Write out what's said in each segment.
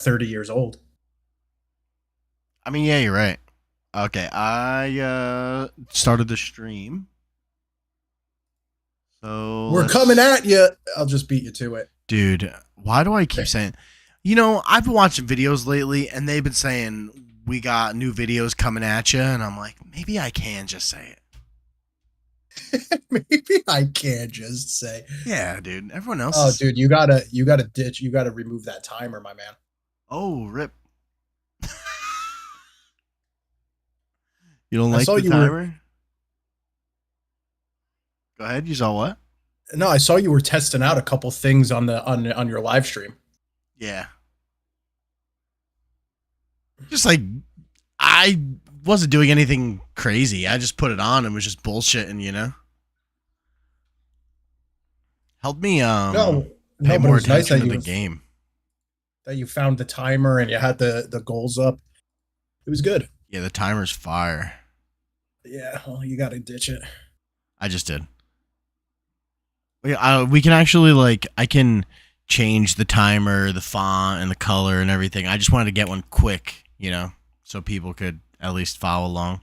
30 years old. I mean, yeah, you're right. Okay, I started the stream. So We're coming let's, at you. I'll just beat you to it. dude. Why do I keep saying? I've been watching videos lately, and they've been saying we got new videos coming at you, and I'm like, maybe I can just say it. Maybe I can just say. Yeah, dude. Everyone else Oh, is. dude, you gotta remove that timer, my man. Oh, rip. You don't I like saw the you were timer? Go ahead. You saw what? no, I saw you were testing out a couple things on your live stream. Yeah. Just like I wasn't doing anything crazy. I just put it on and was just bullshitting. Helped me No, pay no, but it more was nice attention to the game. that you found the timer and you had the goals up. It was good. Yeah, the timer's fire. Yeah, well, you gotta ditch it. I just did. We can actually I can change the timer, the font, and the color and everything. I just wanted to get one quick, so people could at least follow along.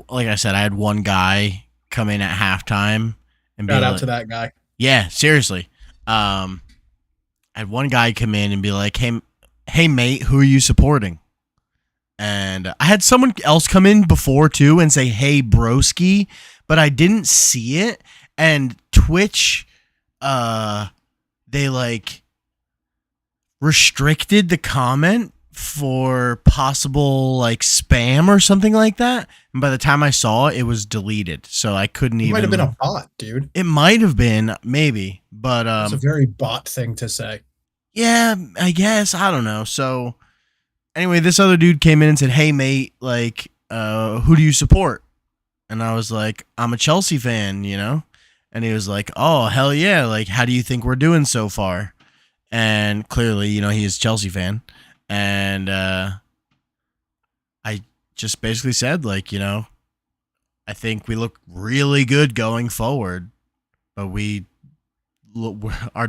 Like I said, I had one guy come in at halftime and be Shout out like, to that guy. "Yeah, seriously." I had one guy come in and be like, "Hey, mate, who are you supporting?" And I had someone else come in before too and say, "Hey, broski," but I didn't see it. And Twitch, they restricted the comment for possible spam or something like that. And by the time I saw it, it was deleted, so I couldn't It might have even. been a bot, dude. It might have been maybe, but It's a very bot thing to say. yeah, I guess I don't know. So anyway, this other dude came in and said, "Hey, mate, who do you support?" And I was like, "I'm a Chelsea fan." And he was like, "Oh, hell yeah. How do you think we're doing so far?" And clearly, he is a Chelsea fan. And I just basically said, I think we look really good going forward, but our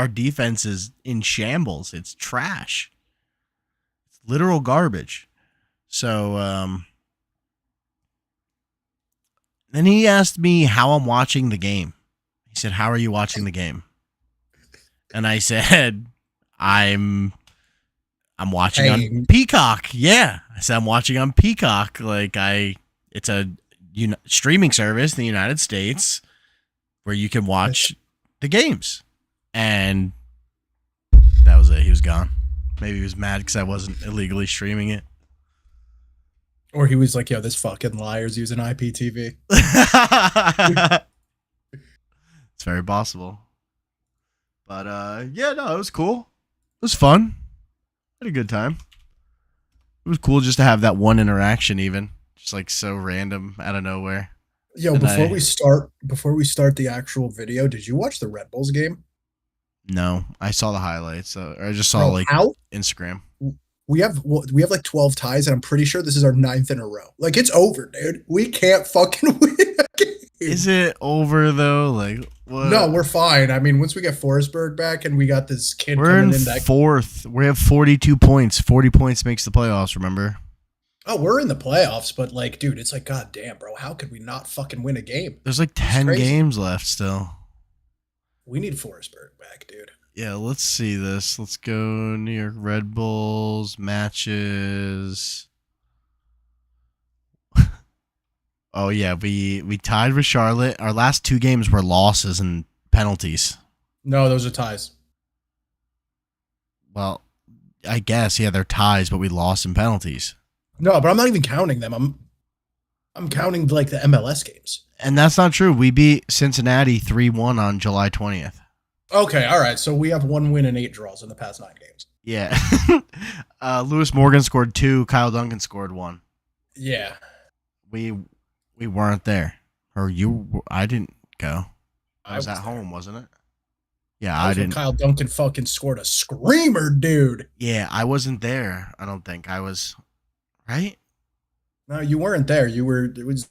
defense is in shambles. It's trash. It's literal garbage. So, then he asked me how I'm watching the game. He said, "How are you watching the game?" And I said, I'm watching on Hey, Peacock. Yeah, I said I'm watching on Peacock. It's a streaming service in the United States where you can watch the games. And that was it. He was gone. Maybe he was mad because I wasn't illegally streaming it. or he was like, "Yo, this fucking liar's using IPTV." It's very possible. But yeah, no, it was cool. It was fun. Had a good time. It was cool just to have that one interaction, even just so random out of nowhere. Yo, And before we start the actual video, did you watch the Red Bulls game? no, I saw the highlights. Or I just saw Bro, how Instagram. we have like 12 ties, and I'm pretty sure this is our ninth in a row. Like, it's over, dude. We can't fucking win a game. Is it over though? What? No, we're fine. I mean, once we get Forsberg back and we got this kid We're in coming in that fourth. We have 42 points. 40 points makes the playoffs. Remember? we're in the playoffs, but like, dude, it's like, god damn, bro, how could we not fucking win a game? There's 10 games left still. We need Forsberg back, dude. Yeah, let's see this. Let's go New York Red Bulls matches. Oh yeah, we tied with Charlotte. Our last two games were losses and penalties. No, those are ties. Well, I guess yeah, they're ties, but we lost in penalties. No, but I'm not even counting them. I'm counting like the MLS games. And that's not true. We beat Cincinnati 3-1 on July 20th. Okay, all right. So we have 1 win and 8 draws in the past 9 games. Yeah. Lewis Morgan scored 2. Kyle Duncan scored 1. Yeah. We weren't there. Or I didn't go. I was at there. home, wasn't it? Yeah, I didn't. Kyle Duncan fucking scored a screamer, dude. Yeah, I wasn't there. I don't think I was. Right? No, you weren't there. You were. It was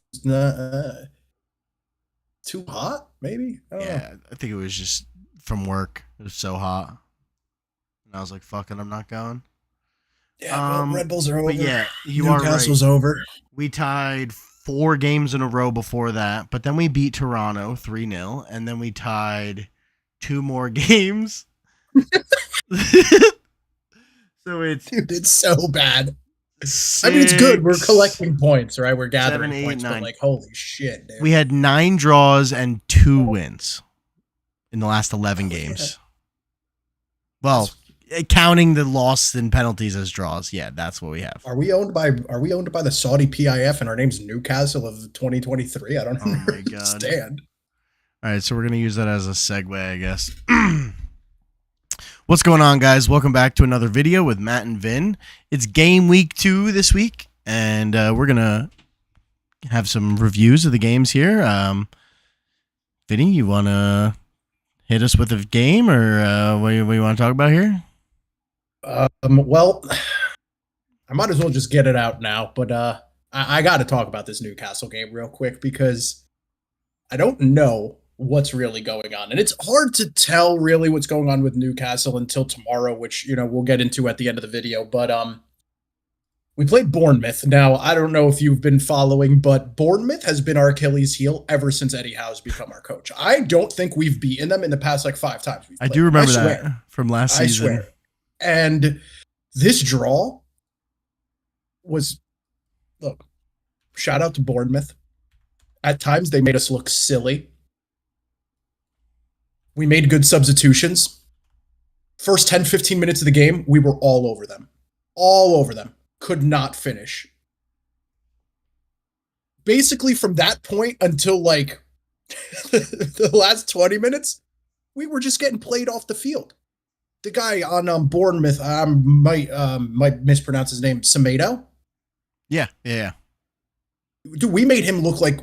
too hot, maybe. I don't know. I think it was just from work. It was so hot, and I was like, "Fucking, I'm not going." Yeah, well, Red Bulls are But over. yeah, you are right. Newcastle's over. We tied 4 games in a row before that, but then we beat Toronto 3-0, and then we tied 2 more games. So it's Dude, it's so bad. I mean, it's good. We're six, collecting points, right? We're seven, gathering eight, points, but nine. like, holy shit, dude. We had 9 draws and 2 wins in the last 11 Oh, yeah. games. Well, counting the loss and penalties as draws, yeah, that's what we have. Are we owned by the Saudi PIF and our name's Newcastle of 2023? I don't Oh my god. understand. All right, so we're gonna use that as a segue, I guess. What's going on, guys? Welcome back to another video with Matt and Vin. It's game week 2 this week, and we're gonna have some reviews of the games here. Vinny, you wanna hit us with a game, or what do you want to talk about here? Well, I might as well just get it out now, but I got to talk about this Newcastle game real quick because I don't know what's really going on, and it's hard to tell really what's going on with Newcastle until tomorrow, which we'll get into at the end of the video. But we played Bournemouth. Now I don't know if you've been following, but Bournemouth has been our Achilles heel ever since Eddie Howe's become our coach. I don't think we've beaten them in the past like 5 times. I do remember that from last season. I swear. And this draw was, look, shout out to Bournemouth. At times, they made us look silly. We made good substitutions. First 10, 15 minutes of the game, we were all over them. All over them. Could not finish. Basically, from that point until like the last 20 minutes, we were just getting played off the field. The guy on Bournemouth, I might mispronounce his name, Semedo. Yeah. Dude, we made him look like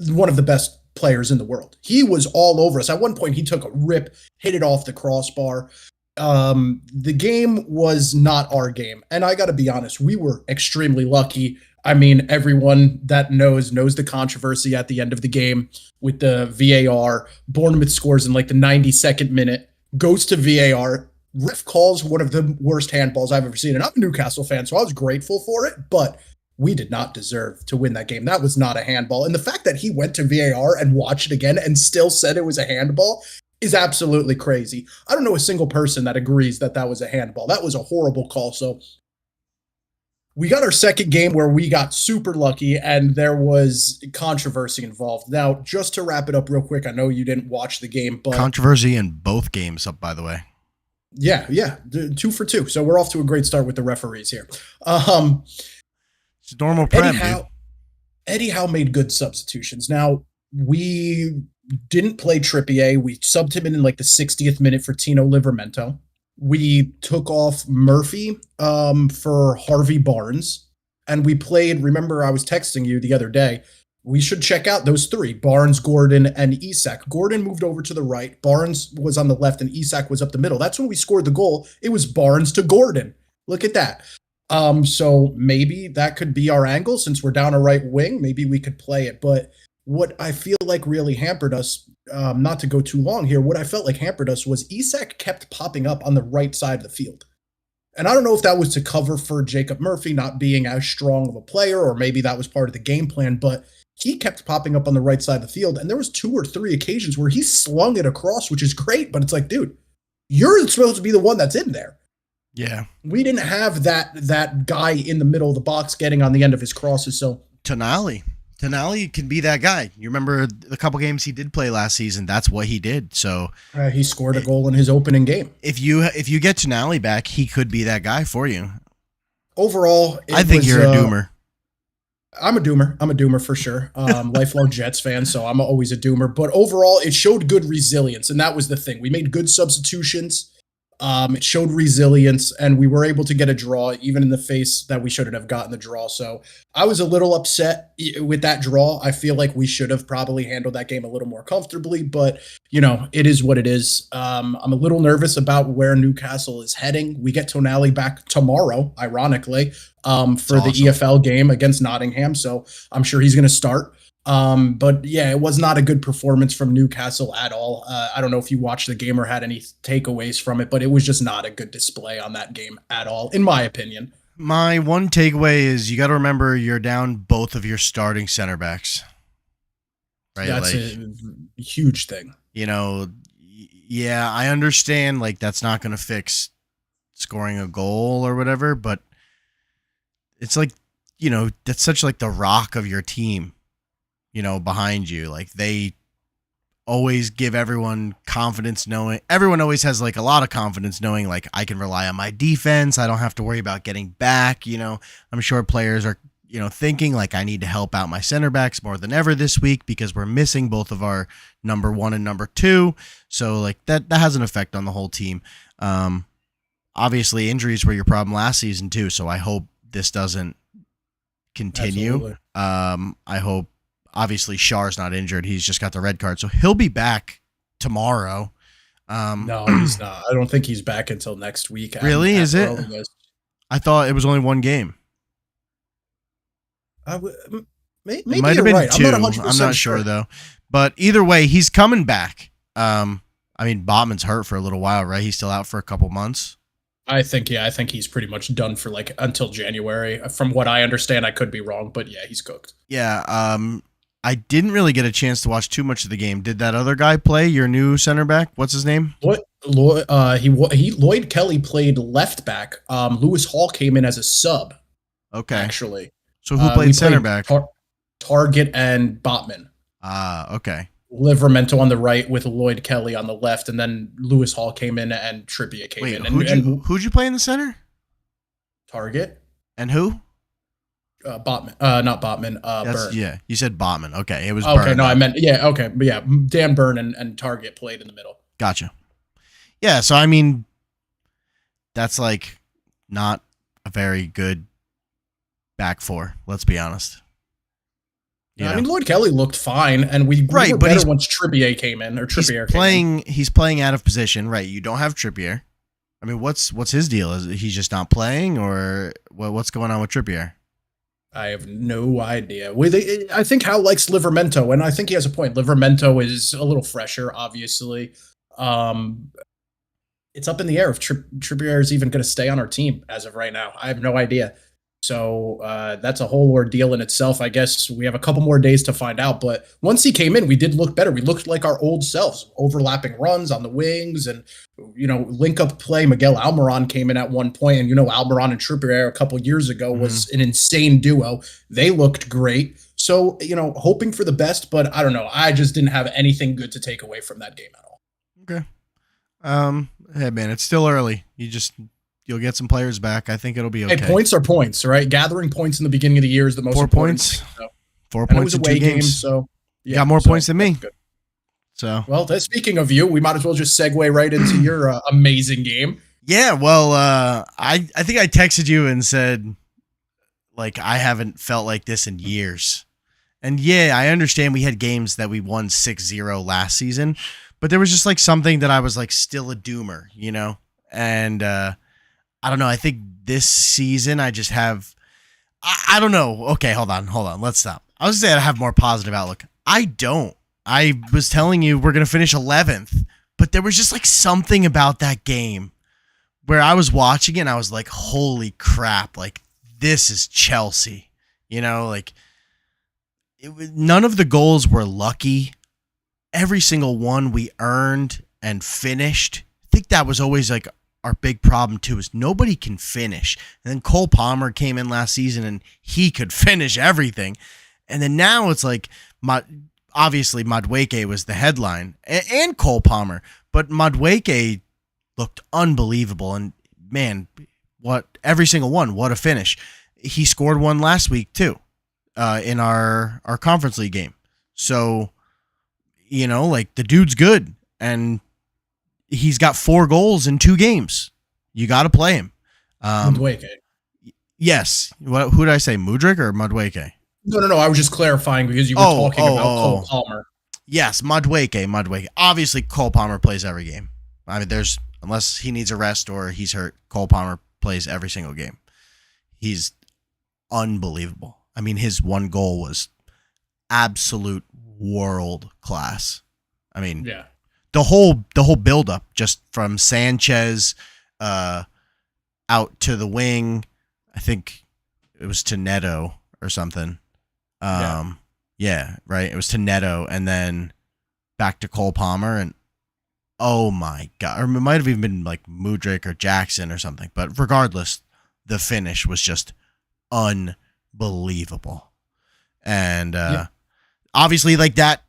one of the best players in the world. He was all over us. At one point, he took a rip, hit it off the crossbar. The game was not our game. And I got to be honest, we were extremely lucky. I mean, everyone that knows the controversy at the end of the game with the VAR. Bournemouth scores in like the 92nd minute, goes to VAR. Ref calls one of the worst handballs I've ever seen. And I'm a Newcastle fan, so I was grateful for it. But we did not deserve to win that game. That was not a handball. And the fact that he went to VAR and watched it again and still said it was a handball is absolutely crazy. I don't know a single person that agrees that that was a handball. That was a horrible call. So we got our second game where we got super lucky and there was controversy involved. Now, just to wrap it up real quick, I know you didn't watch the game, but Controversy in both games, up by the way. Yeah, 2 for 2. So we're off to a great start with the referees here. It's normal Prem, dude. Eddie Howe made good substitutions. Now, we didn't play Trippier. We subbed him in like the 60th minute for Tino Livramento. We took off Murphy for Harvey Barnes. And we played, remember I was texting you the other day, we should check out those 3, Barnes, Gordon, and Isak. Gordon moved over to the right. Barnes was on the left, and Isak was up the middle. That's when we scored the goal. It was Barnes to Gordon. Look at that. So maybe that could be our angle since we're down a right wing. Maybe we could play it. But what I feel like really hampered us, not to go too long here, what I felt like hampered us was Isak kept popping up on the right side of the field. And I don't know if that was to cover for Jacob Murphy not being as strong of a player, or maybe that was part of the game plan, but he kept popping up on the right side of the field. And there was 2 or 3 occasions where he slung it across, which is great, but it's like, dude, you're supposed to be the one that's in there. Yeah. We didn't have that guy in the middle of the box getting on the end of his crosses. So Tonali can be that guy. You remember the couple games he did play last season? That's what he did. So he scored a goal in his opening game. If you get Tonali back, he could be that guy for you. Overall, I think you're a doomer. I'm a doomer for sure. Lifelong Jets fan, so I'm always a doomer. But overall, it showed good resilience, and that was the thing. We made good substitutions. It showed resilience, and we were able to get a draw, even in the face that we shouldn't have gotten the draw. So I was a little upset with that draw. I feel like we should have probably handled that game a little more comfortably, but it is what it is. I'm a little nervous about where Newcastle is heading. We get Tonali back tomorrow, ironically, for the EFL game against Nottingham. So I'm sure he's going to start. But yeah, it was not a good performance from Newcastle at all. I don't know if you watched the game or had any takeaways from it, but it was just not a good display on that game at all, in my opinion. My one takeaway is you got to remember you're down both of your starting center backs, right? That's Like, a huge thing. you know, yeah, I understand like that's not going to fix scoring a goal or whatever, but it's like, that's such like the rock of your team, behind you. Like they always give everyone confidence knowing everyone always has like a lot of confidence knowing like I can rely on my defense. I don't have to worry about getting back. I'm sure players are, thinking like I need to help out my center backs more than ever this week because we're missing both of our number one and number two. So like that has an effect on the whole team. Obviously injuries were your problem last season too. So I hope this doesn't continue. Absolutely. I hope obviously Shar's not injured. He's just got the red card. So he'll be back tomorrow. No, he's not. I don't think he's back until next week. Really? Is it? I thought it was only one game. Maybe it might have been right. two. I'm not sure though. But either way, he's coming back. I mean, Botman's hurt for a little while, right? He's still out for a couple months. I think he's pretty much done for like until January. From what I understand, I could be wrong, but yeah, he's cooked. Yeah. I didn't really get a chance to watch too much of the game. Did that other guy play? Your new center back? What's his name? Lloyd Kelly played left back. Lewis Hall came in as a sub. Okay. Actually. So who played center back? Target and Botman. Okay. Livramento on the right with Lloyd Kelly on the left, and then Lewis Hall came in and Trippier came in. Who'd you play in the center? Target. And who? Botman. Not Botman. Burn. Yeah, you said Botman. Okay, it was okay. Burn. No, I meant okay, but yeah, Dan Burn and Target played in the middle. Gotcha. Yeah, so I mean, that's like not a very good back four. Let's be honest. I mean, Lloyd Kelly looked fine, and we were better once Trippier came in, or Trippier came in. He's playing out of position, right? You don't have Trippier. I mean, what's his deal? Is he just not playing, or what's going on with Trippier? I have no idea. I think Hal likes Livramento, and I think he has a point. Livramento is a little fresher, obviously. It's up in the air if Trippier is even going to stay on our team as of right now. I have no idea. So that's a whole ordeal in itself. I guess we have a couple more days to find out. But once he came in, we did look better. We looked like our old selves, overlapping runs on the wings and, link up play. Miguel Almiron came in at one point, and, Almiron and Trippier a couple years ago was an insane duo. They looked great. So, hoping for the best, but I don't know. I just didn't have anything good to take away from that game at all. Okay. Hey, man, it's still early. You'll get some players back. I think it'll be okay. Hey, points are points, right? Gathering points in the beginning of the year is the most 4 important points. thing, so. 4 points in 2 games. So you got more points than me. Good. So speaking of you, we might as well just segue right into your amazing game. Yeah, well, I think I texted you and said, like, I haven't felt like this in years. And yeah, I understand we had games that we won 6-0 last season, but there was just like something that I was like still a doomer, And I don't know. I think this season I just have, I don't know. Okay, hold on. Let's stop. I was saying I have more positive outlook. I don't. I was telling you we're going to finish 11th, but there was just like something about that game where I was watching it and I was like, holy crap, like this is Chelsea, like none of the goals were lucky. Every single one we earned and finished. I think that was always like our big problem too, is nobody can finish. And then Cole Palmer came in last season and he could finish everything. And then now it's like, obviously Madueke was the headline and Cole Palmer, but Madueke looked unbelievable. And man, every single one, what a finish. He scored one last week too, in our conference league game. So, like the dude's good. And he's got 4 goals in 2 games. You got to play him. Madueke. Yes. Who did I say? Mudryk or Madueke? No. I was just clarifying because you were talking about Cole Palmer. Yes, Madueke. Obviously, Cole Palmer plays every game. I mean, unless he needs a rest or he's hurt, Cole Palmer plays every single game. He's unbelievable. I mean, his one goal was absolute world class. I mean, yeah. The whole build up just from Sanchez out to the wing. I think it was to Neto or something. Yeah. Yeah, right. It was to Neto, and then back to Cole Palmer, and oh my god, or it might have even been like Mudryk or Jackson or something. But regardless, the finish was just unbelievable, and Yeah. obviously, like that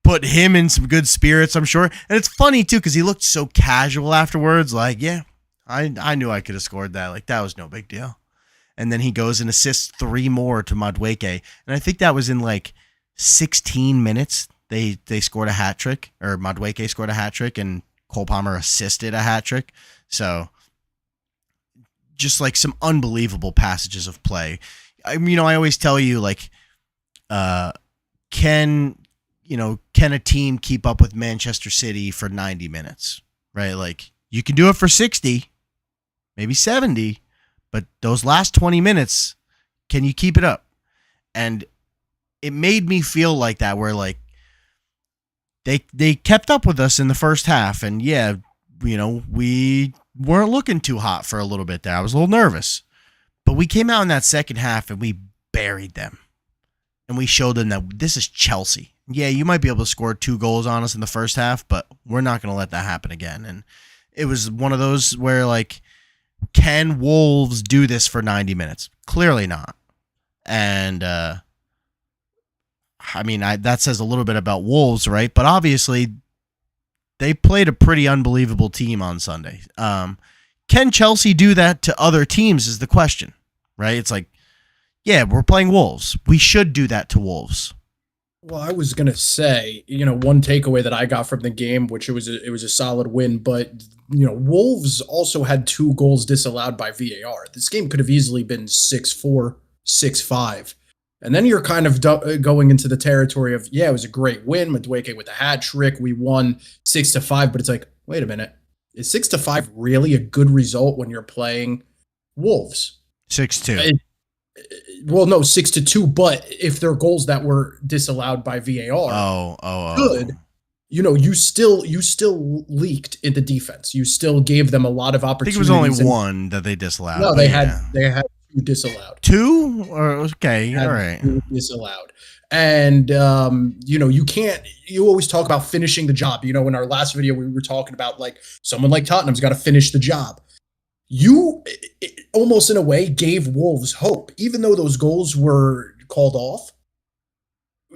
put him in some good spirits, I'm sure. And it's funny too because he looked so casual afterwards. Like, yeah, I knew I could have scored that. Like that was no big deal. And then he goes and assists 3 more to Madueke, and I think that was in like 16 minutes. They scored a hat trick, or Madueke scored a hat trick, and Cole Palmer assisted a hat trick. So just like some unbelievable passages of play. I always tell you like, can can a team keep up with Manchester City for 90 minutes? Right, like you can do it for 60, maybe 70, but those last 20 minutes, can you keep it up? And it made me feel like that, where like they kept up with us in the first half, and yeah, we weren't looking too hot for a little bit there. I was a little nervous, but we came out in that second half and we buried them, and we showed them that this is Chelsea. Yeah, you might be able to score 2 goals on us in the first half, but we're not going to let that happen again. And it was one of those where like, can Wolves do this for 90 minutes? Clearly not. And that says a little bit about Wolves, right? But obviously, they played a pretty unbelievable team on Sunday. Can Chelsea do that to other teams is the question, right? It's like, yeah, we're playing Wolves. We should do that to Wolves. Well, I was gonna say, one takeaway that I got from the game, which it was a solid win, but Wolves also had 2 goals disallowed by VAR. This game could have easily been 6-4, 6-5. And then you're kind of going into the territory of, yeah, it was a great win. Madueke with a hat trick. We won 6-5, but it's like, wait a minute. Is 6-5 really a good result when you're playing Wolves? 6-2. Well, no, 6-2, but if they're goals that were disallowed by VAR, good. You still leaked in the defense. You still gave them a lot of I think opportunities. it was only one that they disallowed. No, they had 2 disallowed. 2? Or okay, all right. 2 disallowed. And you always talk about finishing the job. In our last video we were talking about like someone like Tottenham's got to finish the job. You almost in a way gave Wolves hope, even though those goals were called off.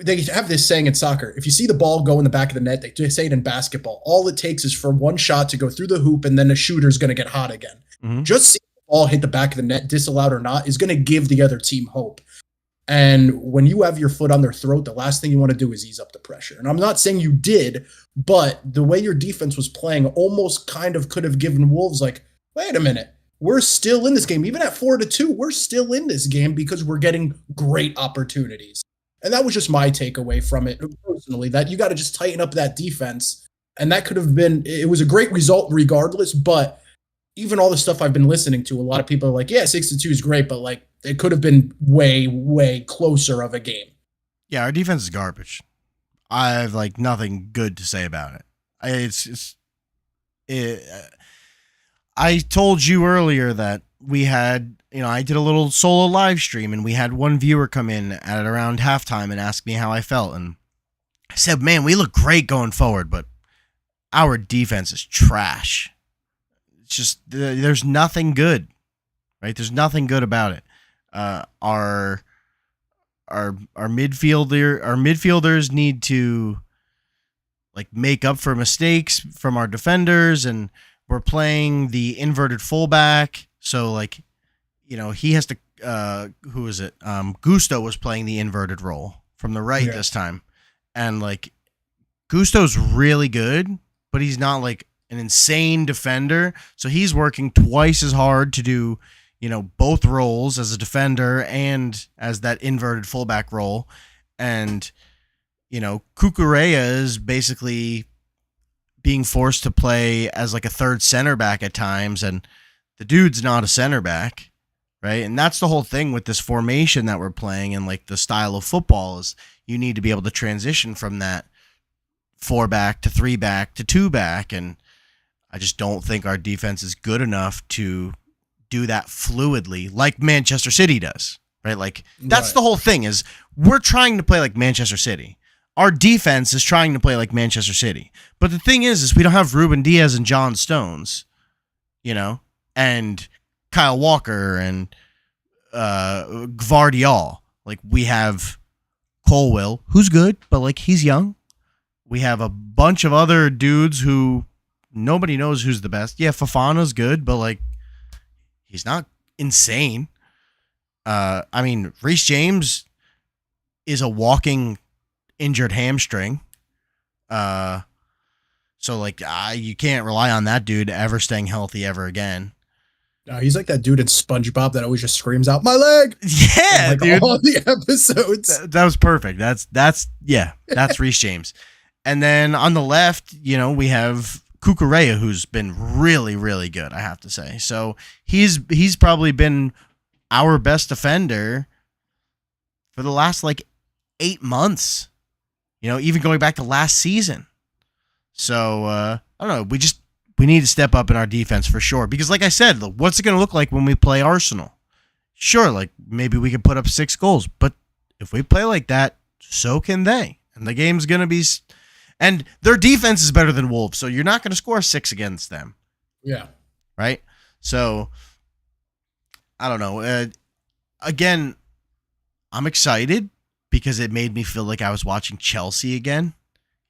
They have this saying in soccer: if you see the ball go in the back of the net, they say it in basketball, all it takes is for one shot to go through the hoop, and then the shooter's going to get hot again. Mm-hmm. Just seeing the ball hit the back of the net, disallowed or not, is going to give the other team hope. And when you have your foot on their throat, the last thing you want to do is ease up the pressure. And I'm not saying you did, but the way your defense was playing almost kind of could have given Wolves like, wait a minute, we're still in this game. Even at 4-2, we're still in this game because we're getting great opportunities. And that was just my takeaway from it personally, that you got to just tighten up that defense. And that could have been, it was a great result regardless, but even all the stuff I've been listening to, a lot of people are like, yeah, 6-2 is great, but like it could have been way, way closer of a game. Yeah, our defense is garbage. I have like nothing good to say about it. I told you earlier that we had, I did a little solo live stream and we had one viewer come in at around halftime and ask me how I felt. And I said, man, we look great going forward, but our defense is trash. It's just, there's nothing good, right? There's nothing good about it. Our midfielders need to like make up for mistakes from our defenders, and we're playing the inverted fullback. So like, he has to, who is it? Gusto was playing the inverted role from the right this time. And like Gusto's really good, but he's not like an insane defender. So he's working twice as hard to do, both roles as a defender and as that inverted fullback role. And, Cucurella is basically being forced to play as like a third center back at times. And the dude's not a center back, right? And that's the whole thing with this formation that we're playing and like the style of football is you need to be able to transition from that 4-back to 3-back to 2-back. And I just don't think our defense is good enough to do that fluidly like Manchester City does, right? Like that's Right. the whole thing is we're trying to play like Manchester City. Our defense is trying to play like Manchester City. But the thing is we don't have Ruben Diaz and John Stones, and Kyle Walker and Gvardiol. Like we have Colwill, who's good, but like he's young. We have a bunch of other dudes who nobody knows who's the best. Yeah, Fofana's good, but like he's not insane. Reece James is a walking injured hamstring. So like you can't rely on that dude ever staying healthy ever again. He's like that dude in SpongeBob that always just screams out, "My leg!" Yeah, like dude. all the episodes. That was perfect. That's Reece James. And then on the left, we have Kukurea, who's been really, really good, I have to say. So he's probably been our best defender for the last like 8 months. Even going back to last season. So I don't know. We need to step up in our defense for sure. Because like I said, what's it going to look like when we play Arsenal? Sure, like maybe we can put up 6 goals, but if we play like that, so can they. And the game's going to be, and their defense is better than Wolves, so you're not going to score 6 against them. Yeah. Right? So I don't know. Again, I'm excited because it made me feel like I was watching Chelsea again.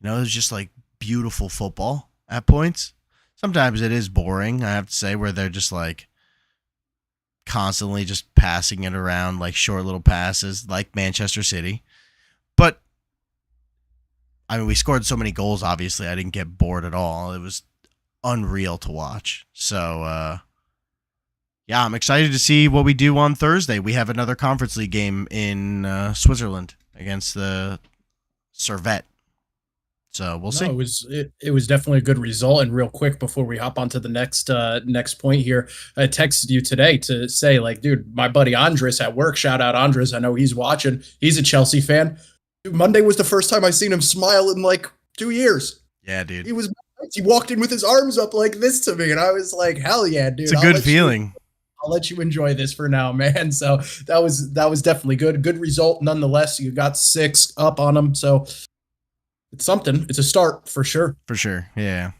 It was just like beautiful football at points. Sometimes it is boring, I have to say, where they're just like constantly just passing it around, like short little passes, like Manchester City. But we scored so many goals, obviously, I didn't get bored at all. It was unreal to watch. So, yeah, I'm excited to see what we do on Thursday. We have another Conference League game in Switzerland against the Servette. So we'll see. It was definitely a good result. And real quick before we hop on to the next point here, I texted you today to say, like, dude, my buddy Andres at work, shout out Andres. I know he's watching. He's a Chelsea fan. Dude, Monday was the first time I seen him smile in like 2 years. Yeah, dude. He walked in with his arms up like this to me, and I was like, hell yeah, dude. It's a good feeling. I'll let you enjoy this for now, man. So that was definitely good. Good result nonetheless. You got 6 up on them. So it's something. It's a start for sure. For sure. Yeah.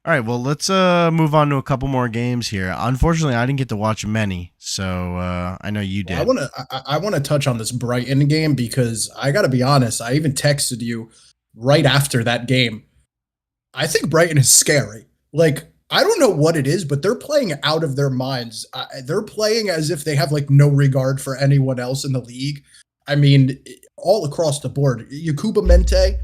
All right. Well, let's move on to a couple more games here. Unfortunately, I didn't get to watch many, so I know you did. I want to touch on this Brighton game because I got to be honest. I even texted you right after that game. I think Brighton is scary. Like, I don't know what it is, but they're playing out of their minds. They're playing as if they have like no regard for anyone else in the league. I mean, all across the board. Yakuba Mente,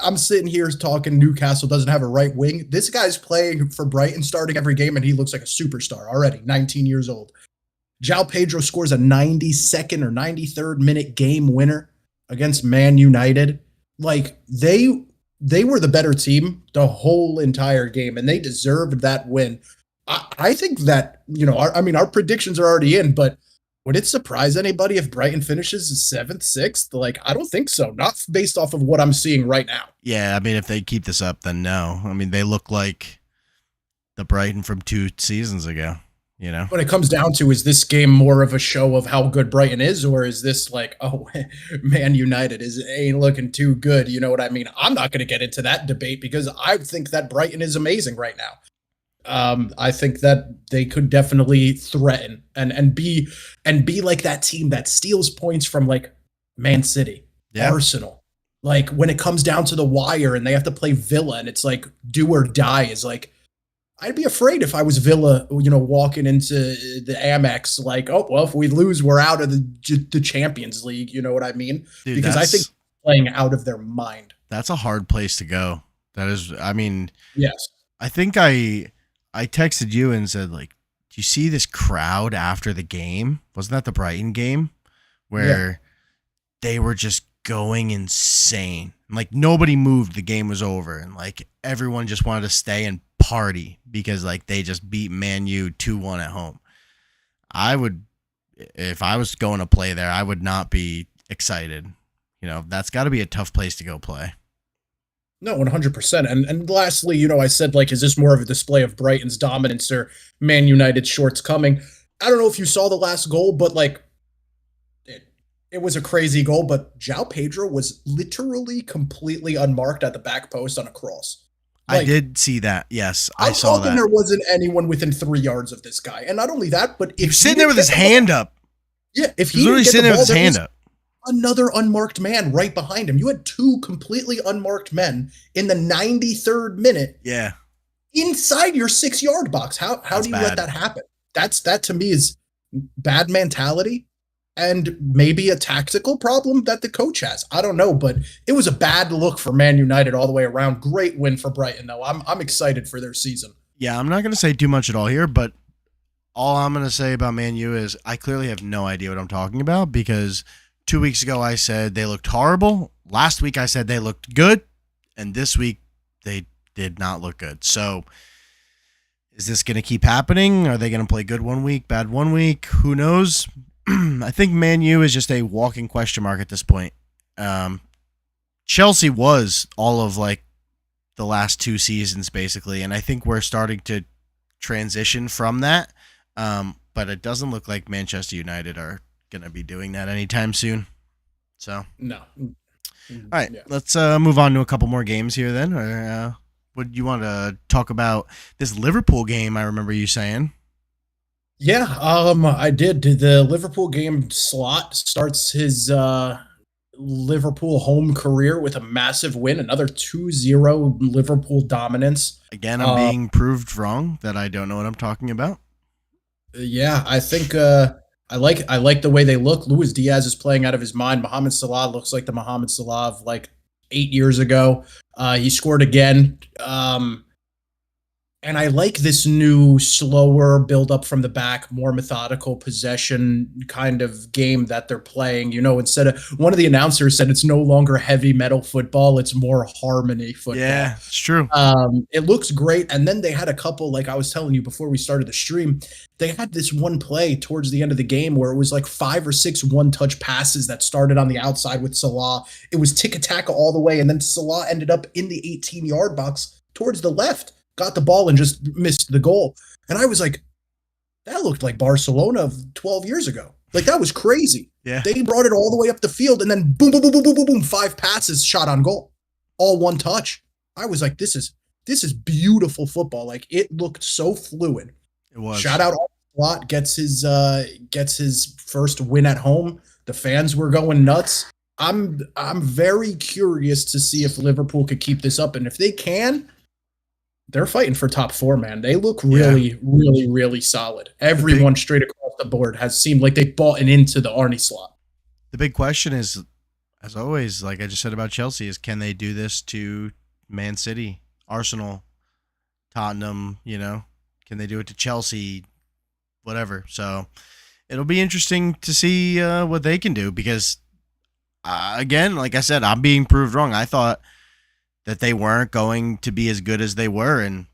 I'm sitting here talking Newcastle doesn't have a right wing. This guy's playing for Brighton, starting every game, and he looks like a superstar already, 19 years old. João Pedro scores a 92nd or 93rd minute game winner against Man United. Like, they were the better team the whole entire game, and they deserved that win. I think that, our predictions are already in, but would it surprise anybody if Brighton finishes 7th, 6th? Like, I don't think so. Not based off of what I'm seeing right now. Yeah, if they keep this up, then no. They look like the Brighton from 2 seasons ago, When it comes down to, is this game more of a show of how good Brighton is, or is this like, oh, Man United ain't looking too good? You know what I mean? I'm not going to get into that debate because I think that Brighton is amazing right now. I think that they could definitely threaten and be like that team that steals points from like Man City, Arsenal. Like when it comes down to the wire and they have to play Villa and it's like do or die is like, I'd be afraid if I was Villa, walking into the Amex like, oh, well, if we lose, we're out of the Champions League. You know what I mean? Dude, because I think playing out of their mind. That's a hard place to go. That is, yes. I think I texted you and said, like, do you see this crowd after the game? Wasn't that the Brighton game where they were just going insane? Like, nobody moved. The game was over. And, like, everyone just wanted to stay and party because, like, they just beat Man U 2-1 at home. If I was going to play there, I would not be excited. That's got to be a tough place to go play. No, 100%. And lastly, I said, like, is this more of a display of Brighton's dominance or Man United's shortcoming? I don't know if you saw the last goal, but like it, it was a crazy goal. But João Pedro was literally completely unmarked at the back post on a cross. I Like did see that. Yes, I I'm saw talking, that. there wasn't anyone within 3 yards of this guy, and not only that, but He if was he sitting there didn't with get his the ball, hand up. yeah, if He was he literally didn't get the sitting there with ball, his there hand was up. another unmarked man right behind him. You had two completely unmarked men in the 93rd minute Yeah, inside your 6 yard box. How that's do you let bad. that happen? That to me is bad mentality and maybe a tactical problem that the coach has. I don't know, but it was a bad look for Man United all the way around. Great win for Brighton though. I'm excited for their season. Yeah, I'm not going to say too much at all here, but all I'm going to say about Man U is I clearly have no idea what I'm talking about because 2 weeks ago I said they looked horrible. Last week I said they looked good. And this week they did not look good. So is this going to keep happening? Are they going to play good 1 week, bad 1 week? Who knows? I think Man U is just a walking question mark at this point. Um, Chelsea was all of like the last 2 seasons basically, and I think we're starting to transition from that. But it doesn't look like Manchester United are going to be doing that anytime soon. So, all No. right, Yeah. let's move on to a couple more games here then. Or would you want to talk about this Liverpool game? I remember you saying. Yeah, I did. The Liverpool game slot starts his Liverpool home career with a massive win, another 2-0 Liverpool dominance. Again, I'm Uh being proved wrong that I don't know what I'm talking about. yeah, I think I like the way they look. Luis Diaz is playing out of his mind. Mohamed Salah looks like the Mohamed Salah of like 8 years ago. He scored again. And I like this new, slower build up from the back, more methodical possession kind of game that they're playing. You know, instead of one of the announcers said it's no longer heavy metal football, it's more harmony football. Yeah, it's true. It looks great. And then they had a couple, like I was telling you before we started the stream, they had this one play towards the end of the game where it was like 5 or 6 one-touch passes that started on the outside with Salah. It was tick-a-tack all the way, and then Salah ended up in the 18-yard box towards the left, got the ball and just missed the goal. And I was like, that looked like Barcelona of 12 years ago. Like that was crazy. Yeah. They brought it all the way up the field and then boom, boom, boom, boom, boom, boom, boom, 5 passes shot on goal. All one touch. I was like, this is beautiful football. Like it looked so fluid. It was. Shout out Watt gets his first win at home. The fans were going nuts. I'm very curious to see if Liverpool could keep this up. And if they can, they're fighting for top 4, man. They look really, really, really solid. Everyone straight across the board has seemed like they've bought into the Arnie slot. The big question is, as always, like I just said about Chelsea, is can they do this to Man City, Arsenal, Tottenham, Can they do it to Chelsea, whatever. So it'll be interesting to see what they can do because, again, like I said, I'm being proved wrong. I thought that they weren't going to be as good as they were, and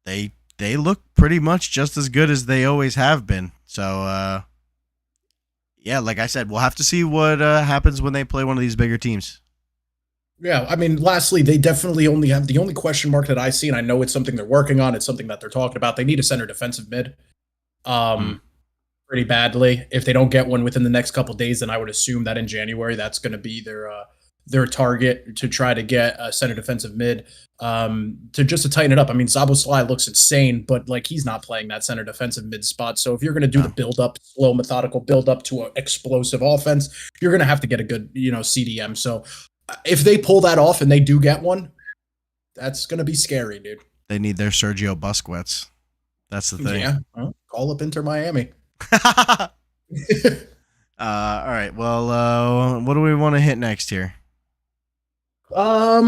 they look pretty much just as good as they always have been. So, yeah, like I said, we'll have to see what happens when they play one of these bigger teams. Yeah, I mean, lastly, they definitely only have the only question mark that I see, and I know it's something they're working on. It's something that they're talking about. They need a center defensive mid, pretty badly. If they don't get one within the next couple of days, then I would assume that in January that's going to be their target to try to get a center defensive mid to tighten it up. I mean, Szoboszlai looks insane, but like he's not playing that center defensive mid spot. So if you're going to do the build up, slow, methodical build up to an explosive offense, you're going to have to get a good, CDM. So if they pull that off and they do get one, that's going to be scary, dude. They need their Sergio Busquets. That's the thing. Yeah. Well, call up Inter Miami. All right. Well, what do we want to hit next here? I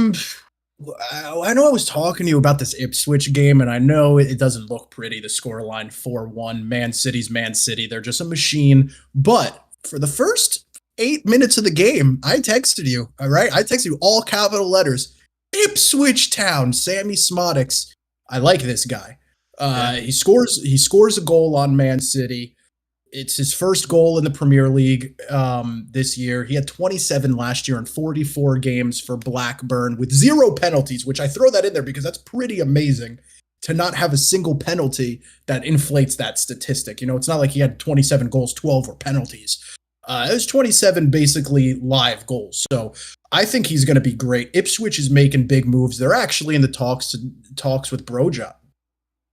know I was talking to you about this Ipswich game, and I know it doesn't look pretty. The scoreline 4-1. Man City's Man City. They're just a machine. But for the first 8 minutes of the game, I texted you. All right, I texted you all capital letters. Ipswich Town. Sammy Smodics. I like this guy. He scores a goal on Man City. It's his first goal in the Premier League this year. He had 27 last year in 44 games for Blackburn with 0 penalties, which I throw that in there because that's pretty amazing. to not have a single penalty that inflates that statistic. It's not like he had 27 goals, 12 were penalties. It was 27 basically live goals. So I think he's going to be great. Ipswich is making big moves. They're actually in the talks with Broja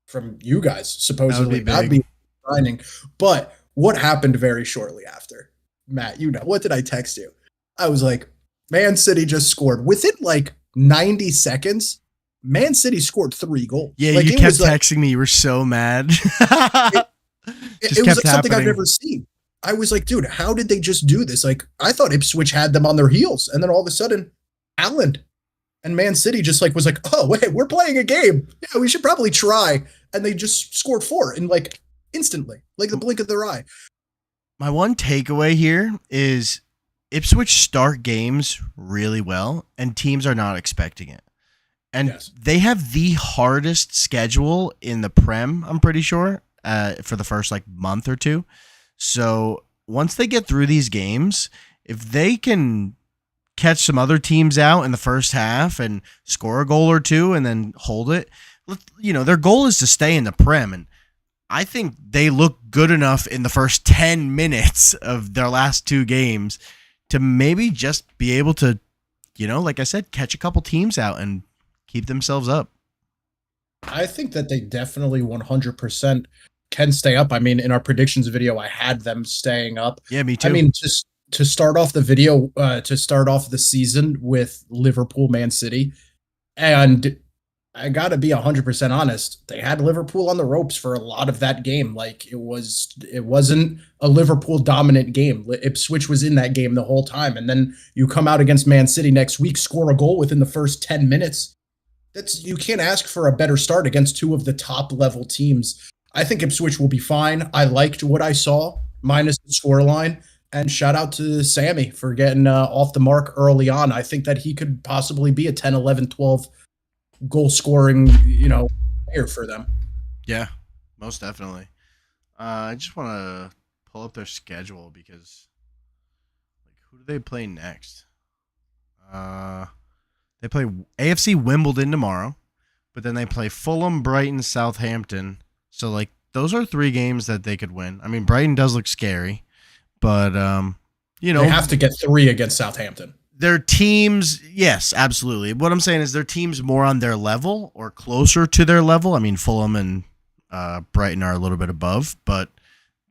from you guys, supposedly. That'd be signing. But what happened very shortly after? Matt, what did I text you? I was like, Man City just scored. Within like 90 seconds, Man City scored 3 goals. Yeah, like, you kept texting me. You were so mad. it was like something I've never seen. I was like, dude, how did they just do this? Like, I thought Ipswich had them on their heels. And then all of a sudden, Haaland and Man City just like was like, oh, wait, we're playing a game. Yeah, we should probably try. And they just scored 4 in like instantly, like the blink of their eye. My one takeaway here is Ipswich start games really well, and teams are not expecting it. And they have the hardest schedule in the Prem, I'm pretty sure, for the first like month or two. So once they get through these games, if they can catch some other teams out in the first half and score a goal or two and then hold it, their goal is to stay in the Prem. And I think they look good enough in the first 10 minutes of their last 2 games to maybe just be able to, like I said, catch a couple teams out and keep themselves up. I think that they definitely 100% can stay up. I mean, in our predictions video, I had them staying up. Yeah, me too. I mean, just to start off the video, to start off the season with Liverpool, Man City, and I got to be 100% honest, they had Liverpool on the ropes for a lot of that game. Like, it wasn't a Liverpool dominant game. Ipswich was in that game the whole time. And then you come out against Man City next week, score a goal within the first 10 minutes. You can't ask for a better start against 2 of the top level teams. I think Ipswich will be fine. I liked what I saw, minus the scoreline. And shout out to Sammy for getting off the mark early on. I think that he could possibly be a 10, 11, 12 goal scoring, player for them. Yeah, most definitely. I just want to pull up their schedule because, who do they play next? They play AFC Wimbledon tomorrow, but then they play Fulham, Brighton, Southampton. So, those are 3 games that they could win. I mean, Brighton does look scary, but, they have to get 3 against Southampton. Their teams, yes, absolutely. What I'm saying is their teams more on their level or closer to their level. I mean, Fulham and Brighton are a little bit above, but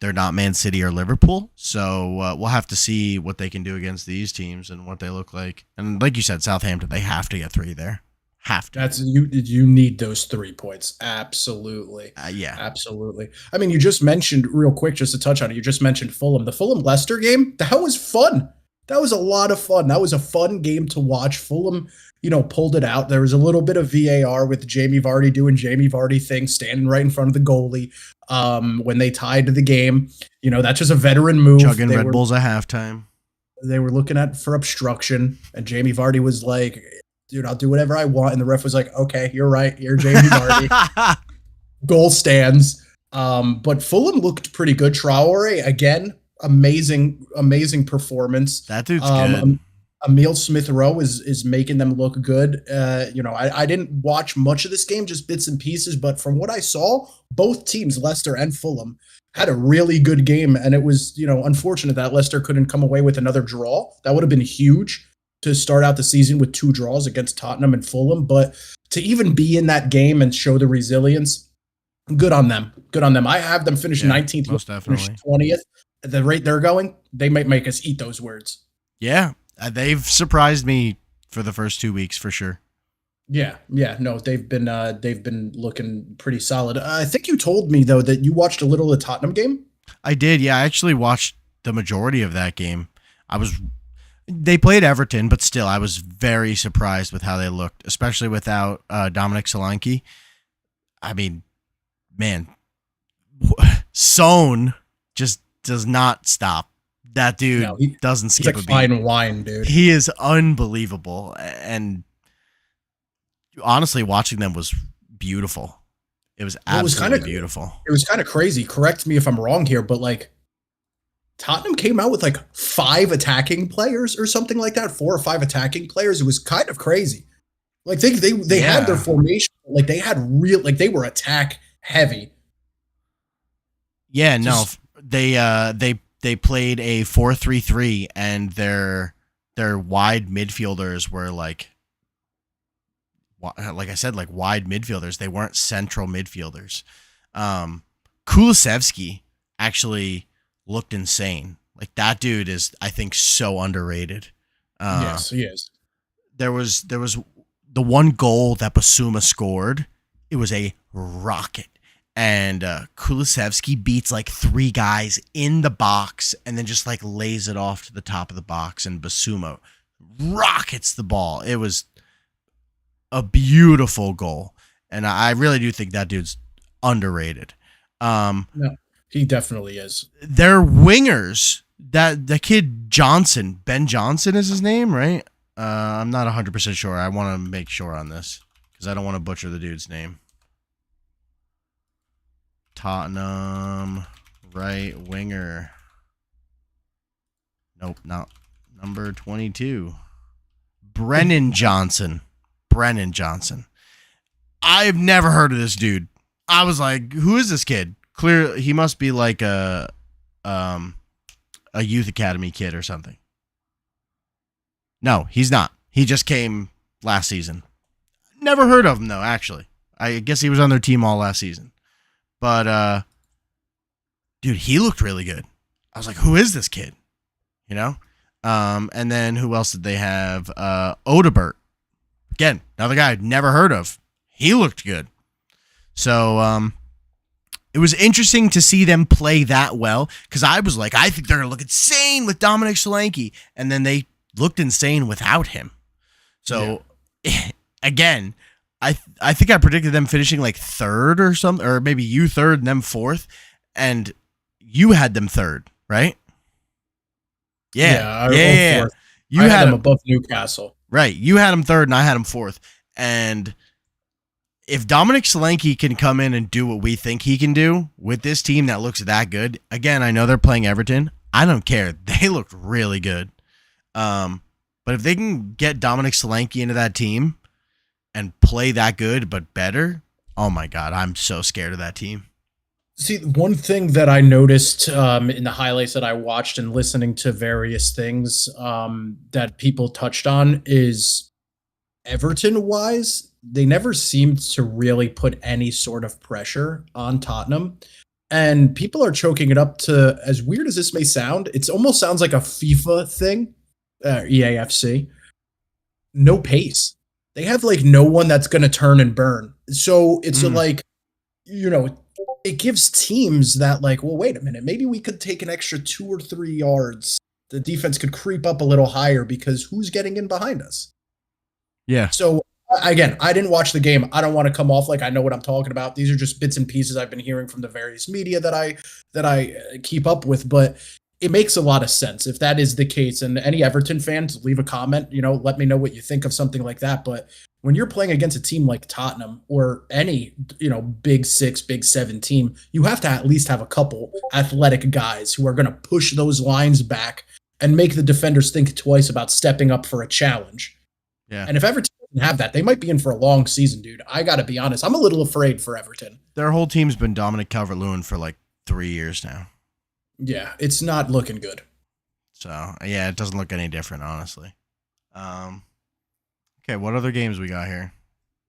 they're not Man City or Liverpool. So we'll have to see what they can do against these teams and what they look like. And like you said, Southampton, they have to get 3 there. Have to. You need those 3 points. Absolutely. Yeah. Absolutely. I mean, you just mentioned real quick, just to touch on it, you just mentioned Fulham. The Fulham-Leicester game, that was fun. That was a lot of fun. That was a fun game to watch. Fulham, pulled it out. There was a little bit of VAR with Jamie Vardy doing Jamie Vardy things, standing right in front of the goalie when they tied the game. That's just a veteran move. Chugging Red Bulls at halftime. They were looking for obstruction, and Jamie Vardy was like, dude, I'll do whatever I want. And the ref was like, okay, you're right. You're Jamie Vardy. Goal stands. But Fulham looked pretty good. Traore, again, amazing performance. That dude's good. Emile Smith-Rowe is making them look good. I didn't watch much of this game, just bits and pieces, but from what I saw, both teams, Leicester and Fulham, had a really good game, and it was, unfortunate that Leicester couldn't come away with another draw. That would have been huge to start out the season with 2 draws against Tottenham and Fulham, but to even be in that game and show the resilience, good on them. I have them finish 19th, most definitely. finish 20th. At the rate they're going, they might make us eat those words. Yeah, they've surprised me for the first 2 weeks for sure. Yeah, no, they've been looking pretty solid. I think you told me though that you watched a little of the Tottenham game. I did, yeah. I actually watched the majority of that game. They played Everton, but still, I was very surprised with how they looked, especially without Dominic Solanke. I mean, man, Son just does not stop. That dude doesn't skip a beat. Fine wine, dude. He is unbelievable, and honestly, watching them was beautiful. It was absolutely beautiful. It was kind of crazy. Correct me if I'm wrong here, but Tottenham came out with 5 attacking players or something like that, 4 or 5 attacking players. It was kind of crazy. They had their formation Like they had real, like they were attack heavy. Yeah, no, Just they played a 4-3-3, and their wide midfielders were like I said, like wide midfielders. They weren't central midfielders. Kulusevski actually looked insane. Like that dude is, I think, so underrated. yes, yes. There was the one goal that Basuma scored. It was a rocket, and Kulusevski beats like three guys in the box, and then just like lays it off to the top of the box, and Basuma rockets the ball. It was a beautiful goal, and I really do think that dude's underrated. No, he definitely is. Their wingers, that the kid Johnson, Ben Johnson is his name, right? I'm not 100% sure. I want to make sure on this because I don't want to butcher the dude's name. Tottenham right winger. Nope, not number 22. Brennan Johnson. Brennan Johnson. I've never heard of this dude. I was like, who is this kid? Clear, he must be like a youth academy kid or something. No, he's not. He just came last season. Never heard of him though, actually. I guess he was on their team all last season. But dude, he looked really good. I was like, who is this kid? You know? And then who else did they have? Odebert. Again, another guy I'd never heard of. He looked good. So it was interesting to see them play that well, because I was like, I think they're going to look insane with Dominic Solanke. And then they looked insane without him. So, again, I think I predicted them finishing like third or something, or maybe you third and them fourth. And you had them third, right? Yeah. Fourth. You I had them them above Newcastle. right. You had them third, and I had them fourth. And if Dominic Solanke can come in and do what we think he can do with this team that looks that good, again, I know they're playing Everton. I don't care. They looked really good. But if they can get Dominic Solanke into that team and play that good but better, oh my God, I'm so scared of that team. See, one thing that I noticed in the highlights that I watched and listening to various things that people touched on is Everton-wise, they never seemed to really put any sort of pressure on Tottenham. And people are choking it up to, as weird as this may sound, it almost sounds like a FIFA thing, EAFC. No pace. They have like no one that's going to turn and burn. So it's like, you know, it gives teams that like, well, wait a minute, maybe we could take an extra 2 or 3 yards. The defense could creep up a little higher because who's getting in behind us? Yeah. So again, I didn't watch the game. I don't want to come off like I know what I'm talking about. These are just bits and pieces I've been hearing from the various media that I keep up with, but it makes a lot of sense if that is the case. And any Everton fans, leave a comment, you know, let me know what you think of something like that. But when you're playing against a team like Tottenham or any, you know, big 6, big 7 team, you have to at least have a couple athletic guys who are going to push those lines back and make the defenders think twice about stepping up for a challenge. Yeah. And if Everton doesn't have that, they might be in for a long season, dude. I got to be honest. I'm a little afraid for Everton. Their whole team's been Dominic Calvert-Lewin for like 3 years now. Yeah, it's not looking good. So, yeah, it doesn't look any different, honestly. Okay, what other games we got here?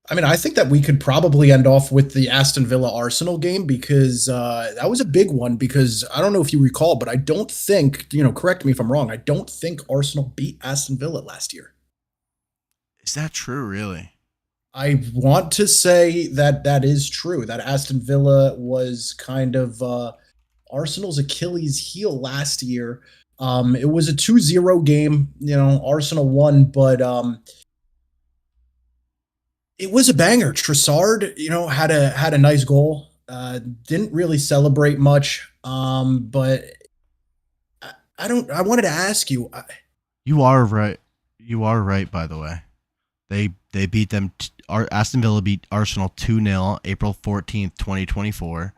I mean, I think that we could probably end off with the Aston Villa Arsenal game because that was a big one because I don't know if you recall, but I don't think, you know, correct me if I'm wrong, I don't think Arsenal beat Aston Villa last year. Is that true, really? I want to say that that is true, that Aston Villa was kind of Arsenal's Achilles heel last year. It was a 2-0 game, you know, Arsenal won, but it was a banger. Trossard, you know, had a nice goal. Didn't really celebrate much, but I wanted to ask you. You are right. You are right, by the way. They beat them. Aston Villa beat Arsenal 2-0 April 14th, 2024,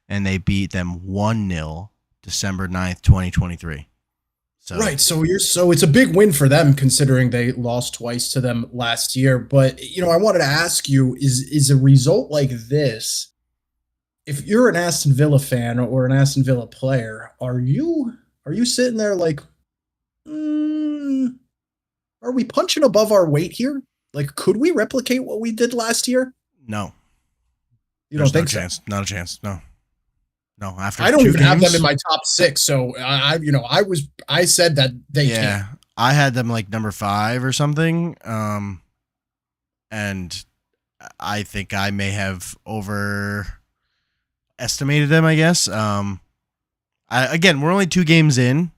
and they beat them 1-0 December 9th, 2023. So Right. So it's a big win for them considering they lost twice to them last year. But I wanted to ask you, is a result like this, if you're an Aston Villa fan or an Aston Villa player, are you sitting there like, mm, are we punching above our weight here? Like, could we replicate what we did last year? no, You don't there's no think so? chance. Not a chance. No, no. After I don't two even have them in games, my top six. So I said that they can't. yeah, I had them like number 5 or something. And I think I may have overestimated them. I guess. Again, we're only 2 games in,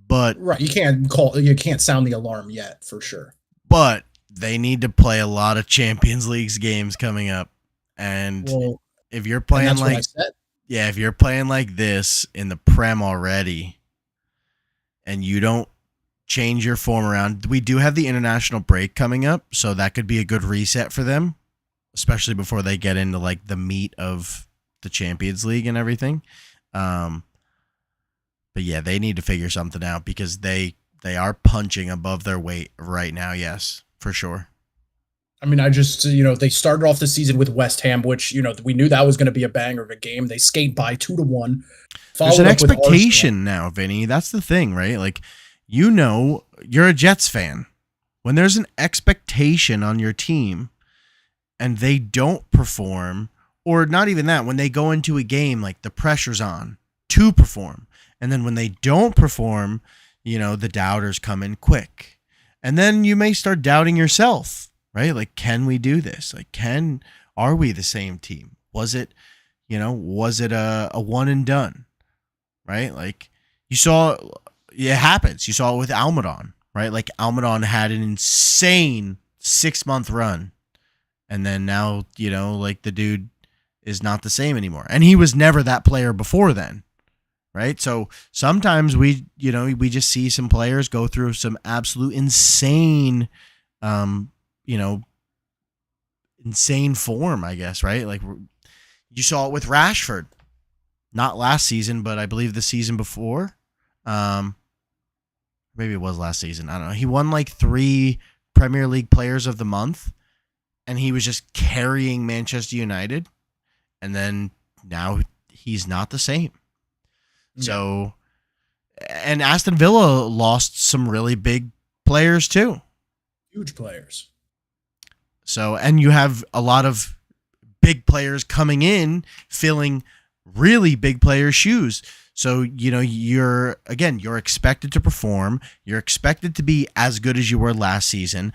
but Right. You can't sound the alarm yet for sure. but they need to play a lot of Champions Leagues games coming up, and Well, if you're and playing that's what I like said. yeah, if you're playing like this in the Prem already, and you don't change your form around, we do have the international break coming up, so that could be a good reset for them, especially before they get into like the meat of the Champions League and everything. Um, but yeah, they need to figure something out because they are punching above their weight right now. Yes, for sure. I mean, they started off the season with West Ham, which, we knew that was going to be a banger of a game. They skate by 2-1, There's an followed up with Arsenal. expectation now, Vinny. That's the thing, right? Like, you're a Jets fan. When there's an expectation on your team and they don't perform, or not even that, when they go into a game, like the pressure's on to perform. And then when they don't perform, the doubters come in quick. And then you may start doubting yourself, right? Like, can we do this? Like, are we the same team? Was it a one and done, right? Like, you saw it happens. You saw it with Almadon, right? Like, Almadon had an insane 6-month run. And then now, like, the dude is not the same anymore. And he was never that player before then. Right. So sometimes we just see some players go through some absolute insane, insane form, I guess. Right. Like, you saw it with Rashford, not last season, but I believe the season before. Maybe it was last season. I don't know. He won like 3 Premier League Players of the Month, and he was just carrying Manchester United. And then now he's not the same. So, and Aston Villa lost some really big players too. Huge players. So, and you have a lot of big players coming in, filling really big players' shoes. So, you're expected to perform. You're expected to be as good as you were last season.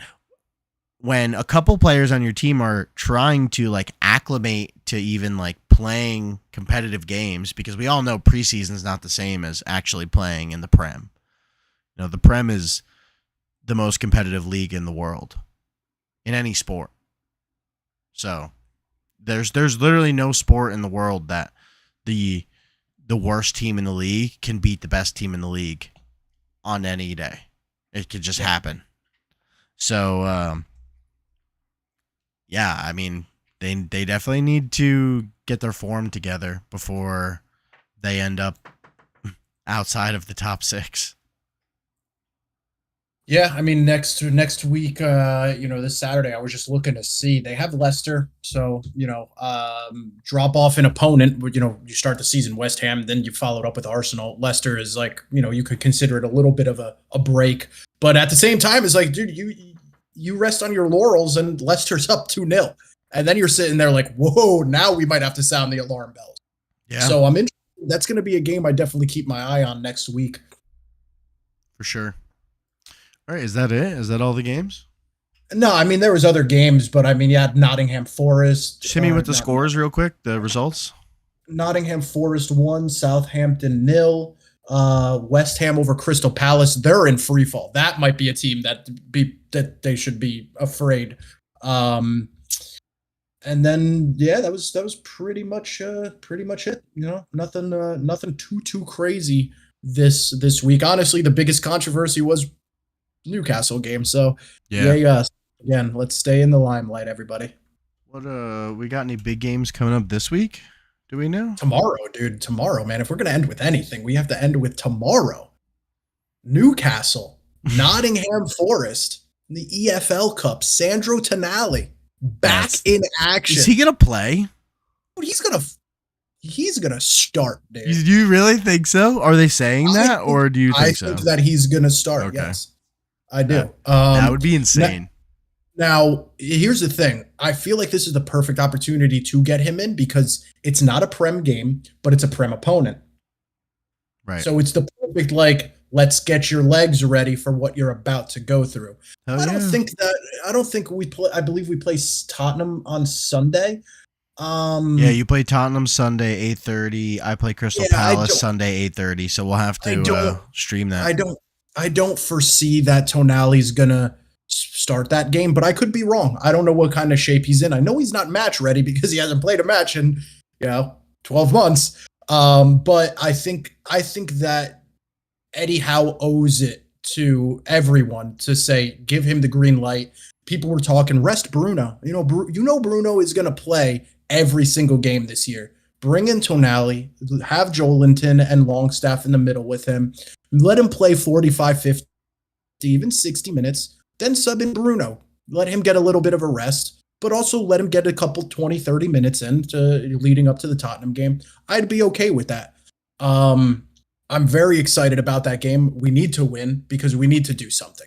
When a couple players on your team are trying to like acclimate to even like playing competitive games, because we all know preseason is not the same as actually playing in the Prem. The Prem is the most competitive league in the world in any sport. So there's literally no sport in the world that the worst team in the league can beat the best team in the league on any day. It could just happen. So, yeah, I mean, they definitely need to get their form together before they end up outside of the top 6. Yeah, I mean, next week, this Saturday, I was just looking to see they have Leicester, so drop off an opponent. You start the season West Ham, then you followed up with Arsenal. Leicester is like, you could consider it a little bit of a break, but at the same time, it's like, dude, you rest on your laurels, and Leicester's up 2-0, and then you're sitting there like, whoa, now we might have to sound the alarm bells. Yeah, So I'm interested. That's going to be a game I definitely keep my eye on next week. for sure. All right, is that it? Is that all the games? No, I mean, there was other games, but I mean, yeah, Nottingham Forest. Just hit me with the scores real quick, the results. Nottingham Forest 1, Southampton 0. West Ham over Crystal Palace. They're in free fall. That might be a team that they should be afraid. And then that was pretty much it. Nothing too crazy this week. Honestly, the biggest controversy was Newcastle game. So again, let's stay in the limelight, everybody. What we got any big games coming up this week? Do we know? Tomorrow, dude. Tomorrow, man. If we're gonna end with anything, we have to end with tomorrow. Newcastle, Nottingham Forest, the EFL Cup, Sandro Tonali back That's in is action. he gonna play? Dude, he's gonna start, Do dude. you really think so? Are they saying I that, think or do you I think think so? that he's gonna start. Okay, Yes, I that do. that would be insane. Now, here's the thing. I feel like this is the perfect opportunity to get him in because it's not a Prem game, but it's a Prem opponent. Right? So it's the perfect, like, let's get your legs ready for what you're about to go through. Hell I don't yeah. think that I don't think we play I believe we play Tottenham on Sunday. Yeah, Um you play Tottenham Sunday 8:30. I play Crystal yeah, Palace Sunday 8:30. So we'll have I to don't stream that. I don't I don't foresee that Tonali's gonna start that game, but I could be wrong. I don't know what kind of shape he's in. I know he's not match ready because he hasn't played a match in 12 months. But I think that Eddie Howe owes it to everyone to say give him the green light. People were talking rest Bruno. Bruno is going to play every single game this year. Bring in Tonali, have Joelinton and Longstaff in the middle with him. Let him play 45, 50, even 60 minutes. Then sub in Bruno. Let him get a little bit of a rest, but also let him get a couple 20, 30 minutes in leading up to the Tottenham game. I'd be okay with that. I'm very excited about that game. We need to win because we need to do something.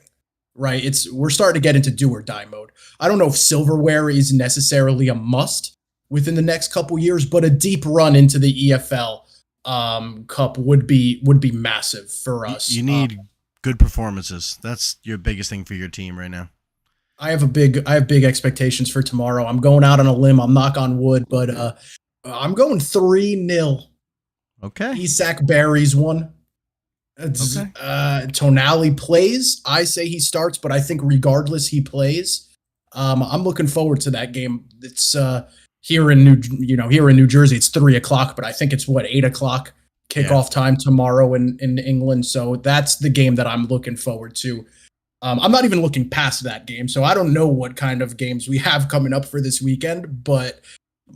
Right? We're starting to get into do or die mode. I don't know if silverware is necessarily a must within the next couple years, but a deep run into the EFL Cup would be massive for us. You need good performances. That's your biggest thing for your team right now. I have big expectations for tomorrow. I'm going out on a limb. I'm knock on wood, but I'm going 3-0. Okay. Isak Barry's one. Okay. Tonali plays. I say he starts, but I think regardless he plays. I'm looking forward to that game. It's here in New Jersey. It's 3 o'clock, but I think it's 8 o'clock kickoff time tomorrow in England. So that's the game that I'm looking forward to. I'm not even looking past that game, so I don't know what kind of games we have coming up for this weekend, but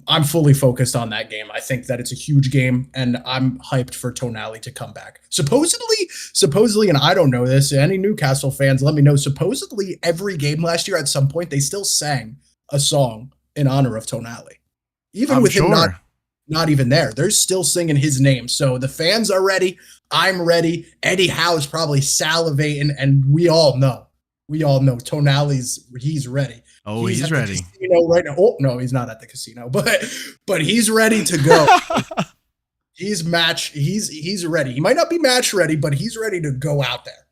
I'm fully focused on that game. I think that it's a huge game, and I'm hyped for Tonali to come back. Supposedly, and I don't know this, any Newcastle fans, let me know. Supposedly, every game last year, at some point, they still sang a song in honor of Tonali, even I'm with him sure. not even there. They're still singing his name. So the fans are ready. I'm ready. Eddie Howe's probably salivating, and we all know he's ready. Oh, He's he's at the ready. casino right now. Oh no, he's not at the casino, but he's ready to go. He's ready. He might not be match ready, but he's ready to go out there.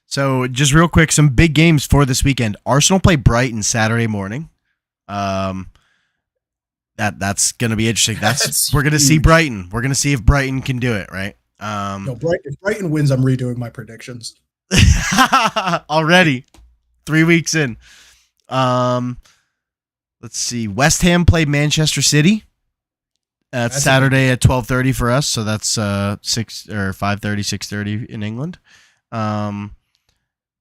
So just real quick, some big games for this weekend. Arsenal play Brighton Saturday morning. That's gonna be interesting. We're gonna see Brighton. We're gonna see if Brighton can do it, right? No, if Brighton wins, I'm redoing my predictions. Already 3 weeks in. Let's see. West Ham play Manchester City. That's Saturday at 12:30 for us, so that's 6 or 5:30, 6:30 in England. And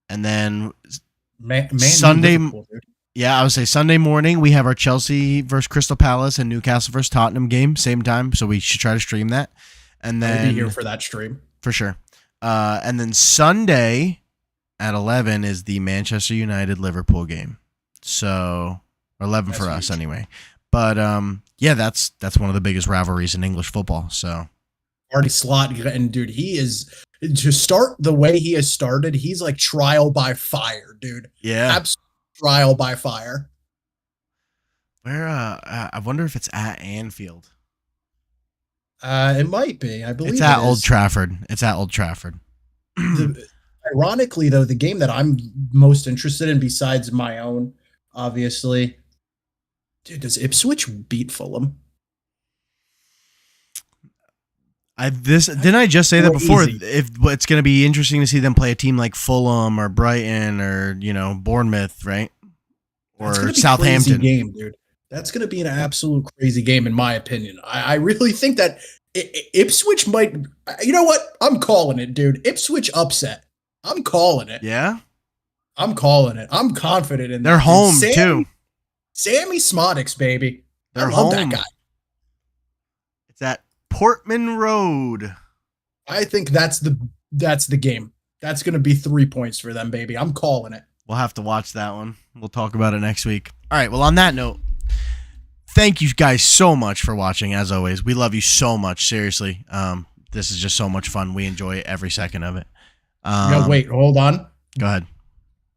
then Sunday. Yeah, I would say Sunday morning we have our Chelsea versus Crystal Palace and Newcastle versus Tottenham game, same time. So we should try to stream that. And then I'll be here for that stream for sure. And then Sunday at 11 is the Manchester United Liverpool game. So 11 for us anyway. But yeah, that's one of the biggest rivalries in English football. So Artie Slot, and dude, he is to start the way he has started. He's like trial by fire, dude. Yeah, absolute trial by fire. Where I wonder if it's at Anfield. It might be. I believe it's at Old Trafford. It's at Old Trafford. Ironically, though, the game that I'm most interested in, besides my own, obviously, dude, does Ipswich beat Fulham? Didn't I just say that before? If it's going to be interesting to see them play a team like Fulham or Brighton or Bournemouth, right? Or Southampton. Game, dude. That's going to be an absolute crazy game, in my opinion. I really think that Ipswich might. You know what? I'm calling it, dude. Ipswich upset. I'm calling it. Yeah, I'm calling it. I'm confident in. They're home too. Sammy Smodics, baby. They're home. That guy. It's at Portman Road. I think that's the game. That's going to be 3 points for them, baby. I'm calling it. We'll have to watch that one. We'll talk about it next week. All right. Well, on that note, thank you guys so much for watching. As always, we love you so much. Seriously. This is just so much fun. We enjoy every second of it. No, wait, hold on. Go ahead.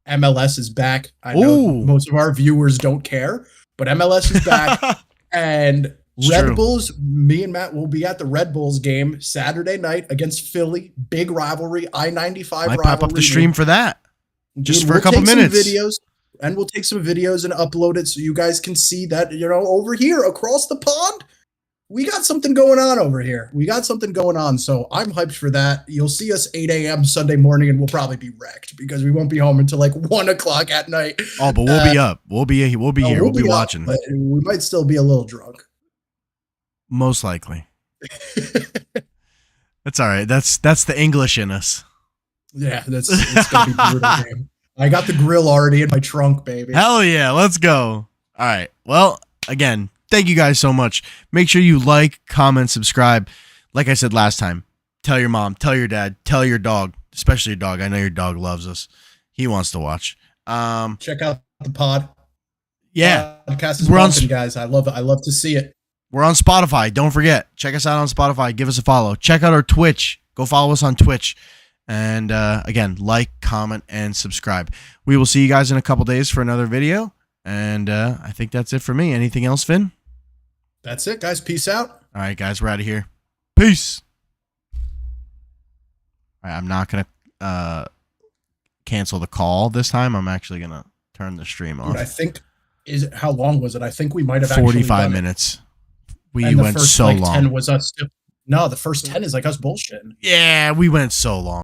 MLS is back. I know most of our viewers don't care, but MLS is back. And Red Bulls, me and Matt will be at the Red Bulls game Saturday night against Philly. Big rivalry, I-95 Might rivalry. pop up the stream for that. Just for a couple minutes. Videos, and we'll take some videos and upload it so you guys can see that, over here across the pond, we got something going on over here. We got something going on. So I'm hyped for that. You'll see us 8 a.m. Sunday morning, and we'll probably be wrecked because we won't be home until like 1 o'clock at night. Oh, but we'll be up. We'll be here. We'll be watching. But we might still be a little drunk. Most likely. That's all right. That's the English in us. Yeah, it's gonna be brutal game. I got the grill already in my trunk, baby. Hell yeah, let's go. All right. Well, again, thank you guys so much. Make sure you like, comment, subscribe. Like I said last time, tell your mom, tell your dad, tell your dog, especially your dog. I know your dog loves us. He wants to watch. Check out the pod. Yeah. Podcast is bumping, guys. I love it. I love to see it. We're on Spotify. Don't forget. Check us out on Spotify. Give us a follow. Check out our Twitch. Go follow us on Twitch. And again, like, comment, and subscribe. We will see you guys in a couple days for another video. And I think that's it for me. Anything else, Finn? That's it, guys. Peace out. All right, guys. We're out of here. Peace. All right, I'm not going to cancel the call this time. I'm actually going to turn the stream off. Dude, I think, how long was it? I think we might have 45 minutes. We went so long. 10 was us. No, the first 10 is like us bullshitting. Yeah, we went so long.